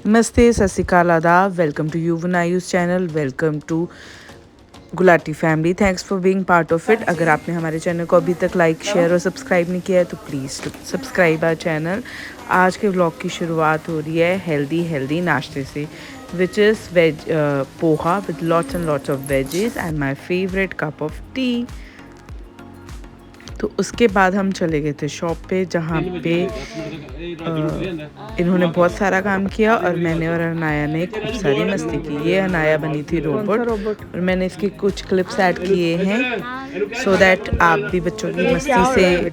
नमस्ते, सत श्री अकाल, आदाब। वेलकम टू यूवनायूज़ channel. Welcome to Gulati family. Thanks for being part of it. अगर आपने हमारे चैनल को अभी तक लाइक, शेयर और सब्सक्राइब नहीं किया है तो प्लीज़ सब्सक्राइब आवर चैनल। आज के व्लॉग की शुरुआत हो रही है हेल्दी नाश्ते से, which is veg poha with lots and lots of veggies and my favourite cup of tea. तो उसके बाद हम चले गए थे शॉप पे, जहाँ पे इन्होंने बहुत सारा काम किया और मैंने और अनाया ने खूब सारी मस्ती की। ये अनाया बनी थी रोबोट और मैंने इसके कुछ क्लिप्स ऐड किए हैं सो दैट आप भी बच्चों की मस्ती से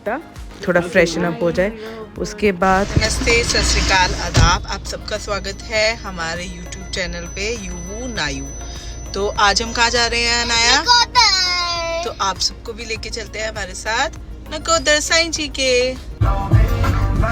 थोड़ा फ्रेशन अप हो जाए। उसके बाद नमस्ते, सत श्री अकाल, आदाब। आप सबका स्वागत है हमारे यूट्यूब चैनल पे यूवू नायू। तो आज हम कहाँ जा रहे हैं अनाया? तो आप सबको भी लेके चलते हैं हमारे साथ नकोदर साईं जी के।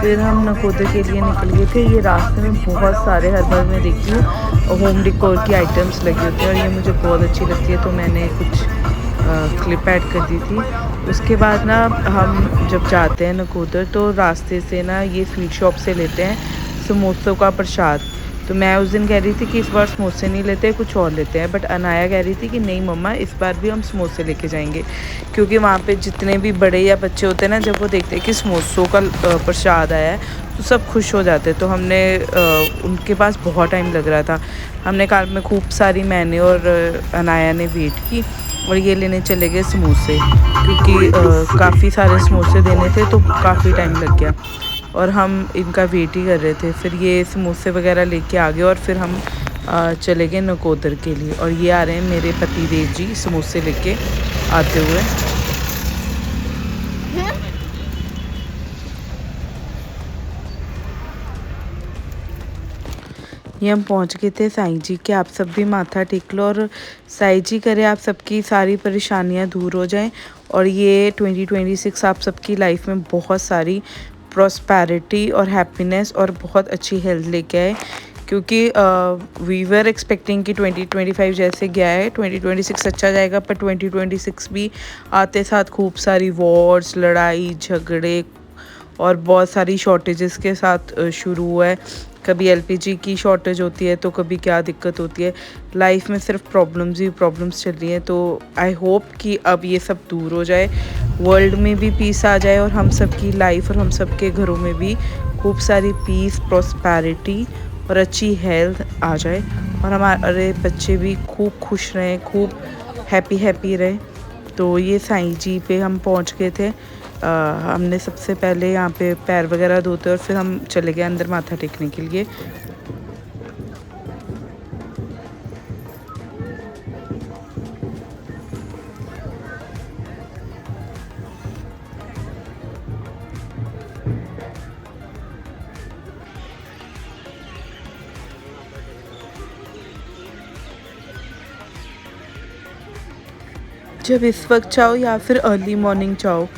फिर हम नकोदर के लिए निकल गए थे। ये रास्ते में बहुत सारे, हर बार मैं देखती हूँ होम डेकोर की आइटम्स लगी होती हैं और ये मुझे बहुत अच्छी लगती है, तो मैंने कुछ क्लिप ऐड कर दी थी। उसके बाद ना हम जब जाते हैं नकोदर तो रास्ते से ना ये स्वीट शॉप से लेते हैं समोसों का प्रसाद। तो मैं उस दिन कह रही थी कि इस बार समोसे नहीं लेते, कुछ और लेते हैं, बट अनाया कह रही थी कि नहीं मम्मा, इस बार भी हम समोसे लेके जाएंगे, क्योंकि वहाँ पे जितने भी बड़े या बच्चे होते हैं ना, जब वो देखते हैं कि समोसों का प्रसाद आया है तो सब खुश हो जाते। तो हमने उनके पास बहुत टाइम लग रहा था। हमने कार में खूब सारी, मैंने और अनाया ने वेट की और ये लेने चले गए समोसे, क्योंकि काफ़ी सारे समोसे देने थे तो काफ़ी टाइम लग गया और हम इनका वेट ही कर रहे थे। फिर ये समोसे वगैरह लेके आ गए और फिर हम चले गए नकोदर के लिए। और ये आ रहे हैं मेरे पति देव जी समोसे लेके आते हुए। ये हम पहुंच गए थे साईं जी के। आप सब भी माथा टेक लो और साईं जी करे आप सबकी सारी परेशानियां दूर हो जाएं और ये 2026 आप सबकी लाइफ में बहुत सारी प्रॉस्पेरिटी और हैप्पीनेस और बहुत अच्छी हेल्थ लेके आए, क्योंकि वी वर एक्सपेक्टिंग कि 2025 जैसे गया है 2026 अच्छा जाएगा, पर 2026 भी आते साथ खूब सारी वॉर्स, लड़ाई झगड़े और बहुत सारी शॉर्टेजेस के साथ शुरू हुआ है। कभी एलपीजी की शॉर्टेज होती है तो कभी क्या दिक्कत होती है। लाइफ में सिर्फ प्रॉब्लम्स ही प्रॉब्लम्स चल रही हैं। तो आई होप कि अब ये सब दूर हो जाए, वर्ल्ड में भी पीस आ जाए और हम सब की लाइफ और हम सब के घरों में भी खूब सारी पीस, प्रॉस्पेरिटी और अच्छी हेल्थ आ जाए और हमारे बच्चे भी खूब खुश रहें, खूब हैप्पी रहें। तो ये साईं जी पे हम पहुंच गए थे। हमने सबसे पहले यहाँ पे पैर वगैरह धोते और फिर हम चले गए अंदर माथा टेकने के लिए। जब इस वक्त चाहो या फिर अर्ली मॉर्निंग चाहो,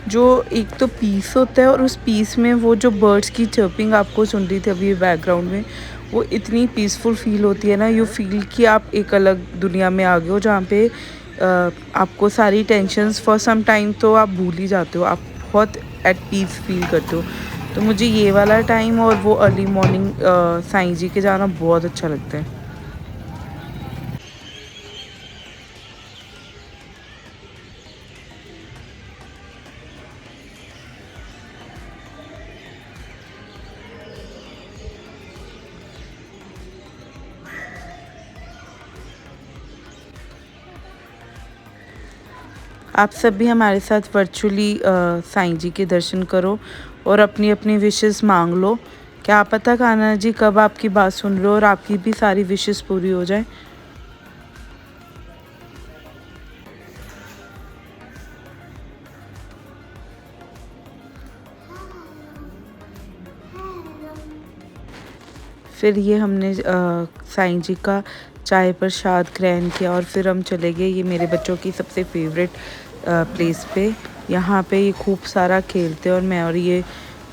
जो एक तो पीस होता है और उस पीस में वो जो बर्ड्स की चर्पिंग आपको सुन रही थी अभी बैकग्राउंड में, वो इतनी पीसफुल फील होती है ना। यू फील कि आप एक अलग दुनिया में आ गए हो, जहाँ पे आपको सारी टेंशन्स फॉर सम टाइम तो आप भूल ही जाते हो, आप बहुत एट पीस फील करते हो। तो मुझे ये वाला टाइम और वो अर्ली मॉर्निंग साईं जी के जाना बहुत अच्छा लगता है। आप सब भी हमारे साथ वर्चुअली साईं जी के दर्शन करो और अपनी अपनी विशेस मांग लो। क्या पता कान्हा जी कब आपकी बात सुन लो और आपकी भी सारी विशेस पूरी हो जाए। फिर ये हमने साईं जी का चाय प्रसाद ग्रहण किया और फिर हम चले गए ये मेरे बच्चों की सबसे फेवरेट प्लेस पे। यहाँ पे ये खूब सारा खेलते हैं और मैं और ये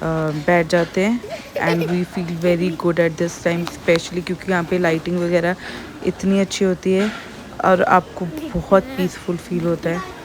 बैठ जाते हैं and we feel very good at this time, specially क्योंकि यहाँ पे लाइटिंग वगैरह इतनी अच्छी होती है और आपको बहुत पीसफुल फील होता है।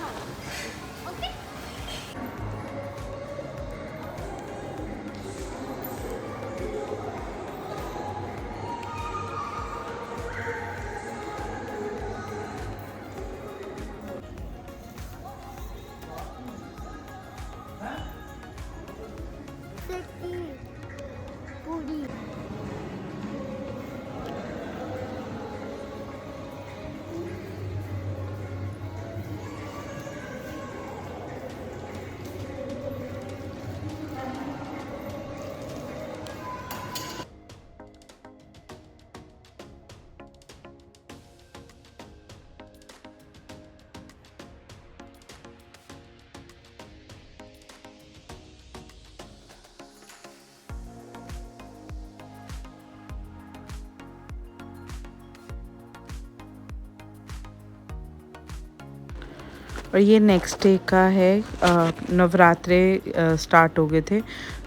और ये नेक्स्ट डे का है। नवरात्रे स्टार्ट हो गए थे,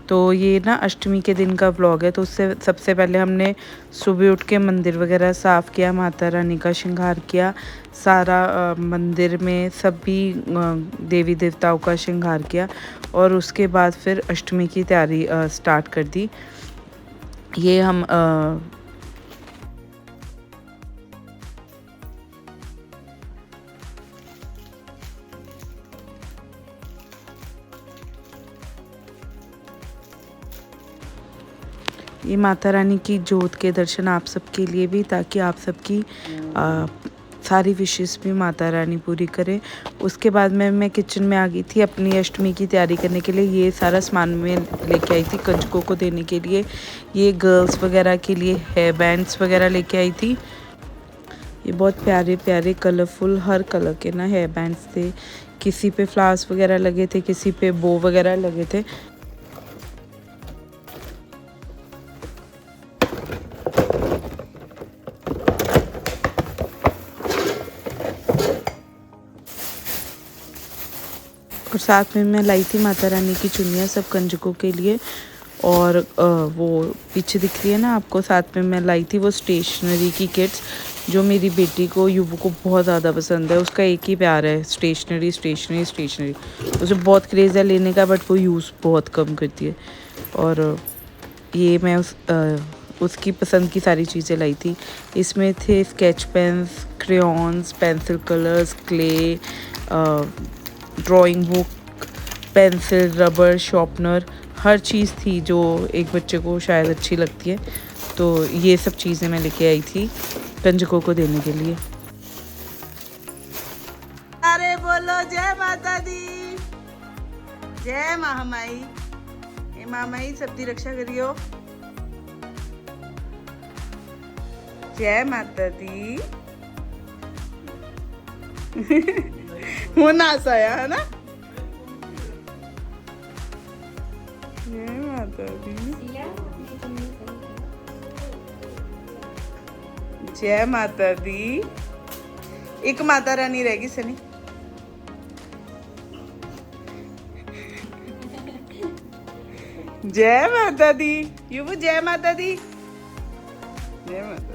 तो ये ना अष्टमी के दिन का व्लॉग है। तो उससे सबसे पहले हमने सुबह उठ के मंदिर वगैरह साफ़ किया, माता रानी का श्रृंगार किया सारा, मंदिर में सभी देवी देवताओं का श्रृंगार किया और उसके बाद फिर अष्टमी की तैयारी स्टार्ट कर दी। ये हम ये माता रानी की जोत के दर्शन आप सबके लिए भी, ताकि आप सबकी सारी विशेष भी माता रानी पूरी करे। उसके बाद मैं किचन में आ गई थी अपनी अष्टमी की तैयारी करने के लिए। ये सारा सामान मैं लेके आई थी कंजकों को देने के लिए। ये गर्ल्स वगैरह के लिए हेयर बैंड्स वगैरह लेके आई थी। ये बहुत प्यारे प्यारे कलरफुल हर कलर के ना हेयर बैंड्स थे। किसी पे फ्लावर्स वगैरह लगे थे, किसी पे बो वगैरह लगे थे। और साथ में मैं लाई थी माता रानी की चुन्नियाँ सब कंजकों के लिए। और वो पीछे दिख रही है ना आपको, साथ में मैं लाई थी वो स्टेशनरी की किट्स, जो मेरी बेटी को युवू को बहुत ज़्यादा पसंद है। उसका एक ही प्यार है, स्टेशनरी स्टेशनरी स्टेशनरी। उसे बहुत क्रेज़ है लेने का, बट वो यूज़ बहुत कम करती है। और ये मैं उसकी पसंद की सारी चीज़ें लाई थी। इसमें थे sketch pens, crayons, pencil colours, clay, drawing book, pencil, rubber, sharpener, हर चीज़ थी जो एक बच्चे को शायद अच्छी लगती है। तो ये सब चीज़ें मैं लेके आई थी कंजकों को देने के लिए। अरे बोलो जय माता दी, जय महामाई। हे महामाई सबकी रक्षा करियो। जय माता दी। वो नाच आया है ना। जय माता दी, जय माता दी। एक माता रानी रहेगी सनी। जय माता दी युवू, जय माता दी, जय माता दी।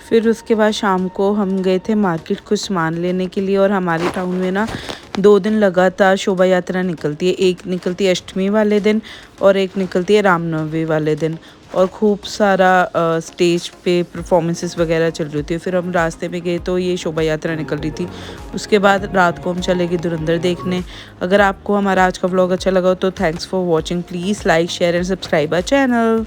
फिर उसके बाद शाम को हम गए थे मार्केट कुछ सामान लेने के लिए। और हमारे टाउन में ना 2 दिन लगातार शोभा यात्रा निकलती है। एक निकलती है अष्टमी वाले दिन और एक निकलती है रामनवमी वाले दिन। और खूब सारा स्टेज पे परफॉर्मेंसेस वगैरह चल रही थी। फिर हम रास्ते में गए तो ये शोभा यात्रा निकल रही थी। उसके बाद रात को हम चले गए धुरंधर देखने। अगर आपको हमारा आज का व्लॉग अच्छा लगा तो thanks for watching. Please like share and subscribe our channel.